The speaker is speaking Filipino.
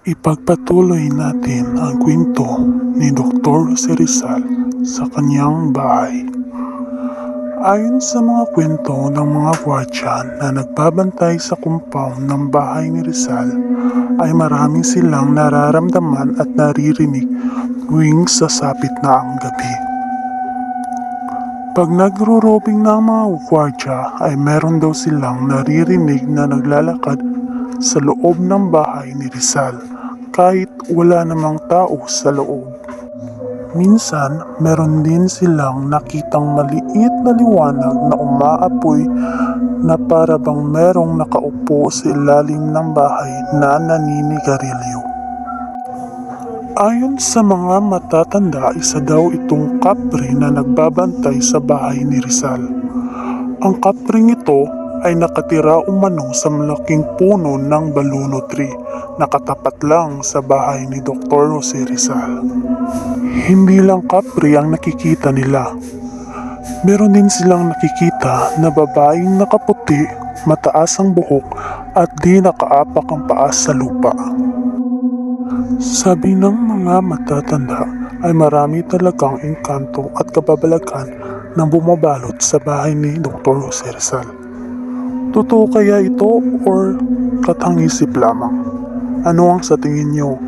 Ipagpatuloy natin ang kwento ni Dr. Jose Rizal sa kanyang bahay. Ayon sa mga kwento ng mga gwardiya na nagbabantay sa compound ng bahay ni Rizal, ay marami silang nararamdaman at naririnig tuwing sasapit na ang gabi. Pag nagro-robing na ang mga gwardiya ay meron daw silang naririnig na naglalakad sa loob ng bahay ni Rizal kahit wala namang tao sa loob. Minsan, meron din silang nakitang maliit na liwanag na umaapoy na para bang merong nakaupo sa ilalim ng bahay na naninigarilyo. Ayon sa mga matatanda, isa daw itong kapre na nagbabantay sa bahay ni Rizal. Ang kapring ito ay nakatira umano sa malaking puno ng baluno tree na katapat lang sa bahay ni Dr. Jose Rizal. Hindi lang kapre ang nakikita nila. Meron din silang nakikita na babaeng nakaputi, mataas ang buhok at di nakaapak ang paa sa lupa. Sabi ng mga matatanda ay marami talagang engkanto at kababalagan na bumabalot sa bahay ni Dr. Jose Rizal. Totoo kaya ito or katang-isip lamang? Ano ang sa tingin niyo?